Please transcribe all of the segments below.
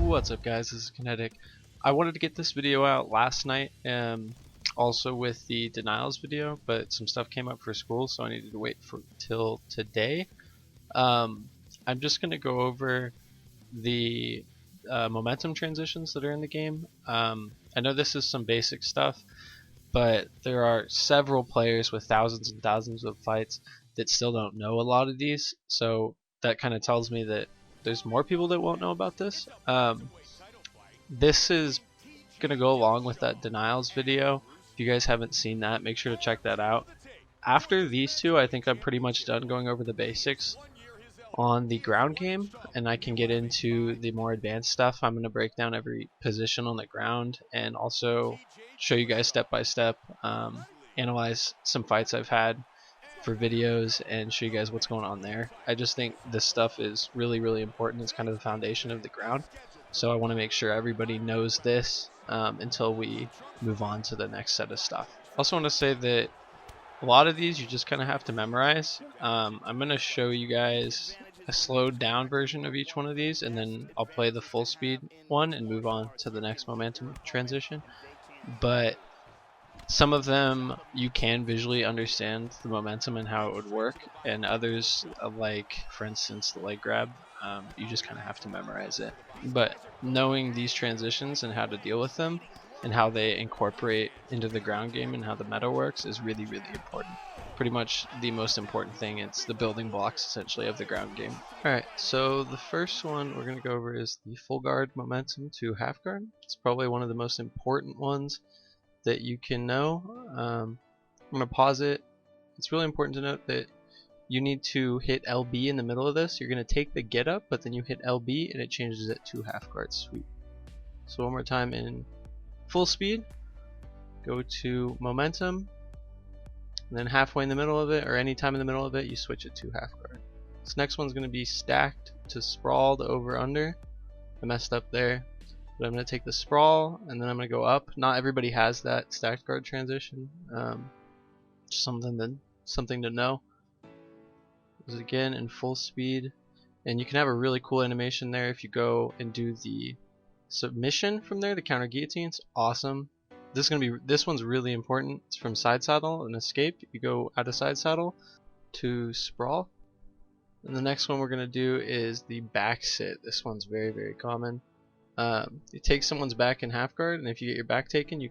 What's up guys, this is Kinetic. I wanted to get this video out last night, also with the denials video, but some stuff came up for school so I needed to wait till today. I'm just going to go over the momentum transitions that are in the game. I know this is some basic stuff, but there are several players with thousands and thousands of fights that still don't know a lot of these, so that kind of tells me that there's more people that won't know about this. This is going to go along with that denials video. If you guys haven't seen that, make sure to check that out. After these two, I think I'm pretty much done going over the basics on the ground game, and I can get into the more advanced stuff. I'm going to break down every position on the ground and also show you guys step by step, analyze some fights I've had for videos and show you guys what's going on there. I just think this stuff is really important. It's kind of the foundation of the ground, so I want to make sure everybody knows this until we move on to the next set of stuff. I also want to say that a lot of these you just kind of have to memorize. I'm going to show you guys a slowed down version of each one of these, and then I'll play the full speed one and move on to the next momentum transition. But some of them you can visually understand the momentum and how it would work, and others, like for instance the leg grab, you just kind of have to memorize it. But knowing these transitions and how to deal with them and how they incorporate into the ground game and how the meta works is really important. Pretty much the most important thing. It's the building blocks essentially of the ground game. Alright, so the first one we're going to go over is the full guard momentum to half guard. It's probably one of the most important ones that you can know. I'm going to pause it. It's really important to note that you need to hit LB in the middle of this. You're going to take the get up, but then you hit LB and it changes it to half guard sweep. So one more time in full speed, go to momentum, and then halfway in the middle of it, or any time in the middle of it, you switch it to half guard. This next one's going to be stacked to sprawl, the over under. I messed up there. But I'm going to take the sprawl and then I'm going to go up. Not everybody has that stacked guard transition. Just something to know. This is again in full speed, and you can have a really cool animation there if you go and do the submission from there, the counter guillotines. Awesome. This one's really important. It's from side saddle and escape. You go out of side saddle to sprawl. And the next one we're going to do is the back sit. This one's very common. You take someone's back in half guard, and if you get your back taken, you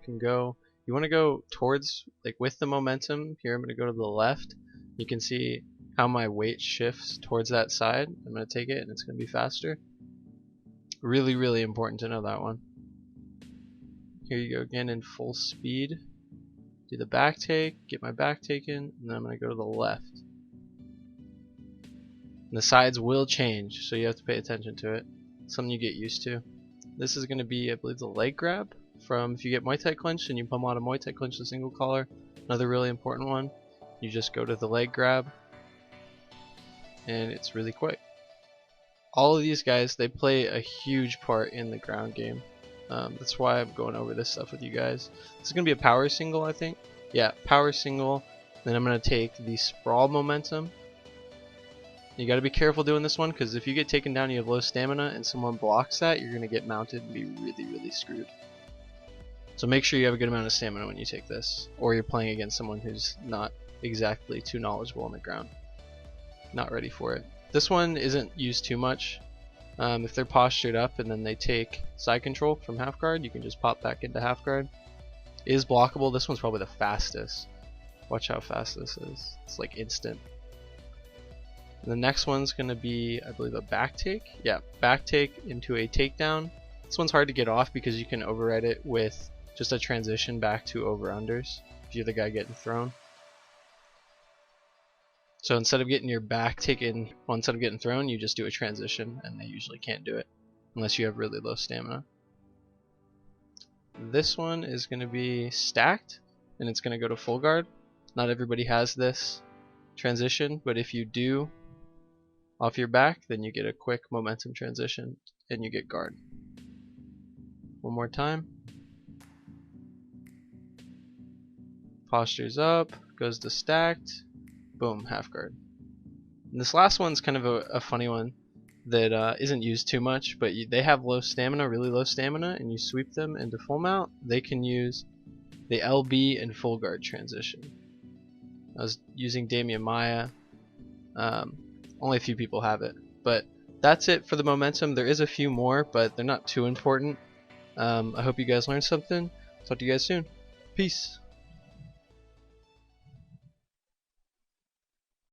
want to go towards, like with the momentum. Here I'm going to go to the left. You can see how my weight shifts towards that side. I'm going to take it and it's going to be faster. Really important to know that one. Here you go again in full speed. Do the back take, get my back taken, and then I'm going to go to the left. And the sides will change, so you have to pay attention to it. Something you get used to. This is going to be, I believe, the leg grab from if you get Muay Thai clinch and you pummel out a Muay Thai clinch, the single collar. Another really important one. You just go to the leg grab and it's really quick. All of these guys, they play a huge part in the ground game. That's why I'm going over this stuff with you guys. This is going to be a power single, I think. Yeah, power single. Then I'm going to take the sprawl momentum. You got to be careful doing this one, because if you get taken down, you have low stamina, and someone blocks that, you're going to get mounted and be really screwed. So make sure you have a good amount of stamina when you take this, or you're playing against someone who's not exactly too knowledgeable on the ground. Not ready for it. This one isn't used too much. If they're postured up and then they take side control from half guard, you can just pop back into half guard. It is blockable. This one's probably the fastest. Watch how fast this is. It's like instant. The next one's going to be, I believe, a back take. Yeah, back take into a takedown. This one's hard to get off because you can override it with just a transition back to over-unders if you're the guy getting thrown. So instead of getting your back taken, instead of getting thrown, you just do a transition, and they usually can't do it unless you have really low stamina. This one is going to be stacked, and it's going to go to full guard. Not everybody has this transition, but if you do, off your back, then you get a quick momentum transition and you get guard. One more time. Postures up, goes to stacked, boom, half guard. And this last one's kind of a funny one. that isn't used too much, but they have low stamina, really low stamina, and you sweep them into full mount, they can use the LB and full guard transition. I was using Damian Maya. Only a few people have it, but that's it for the momentum. There is a few more, but they're not too important. I hope you guys learned something. Talk to you guys soon. Peace.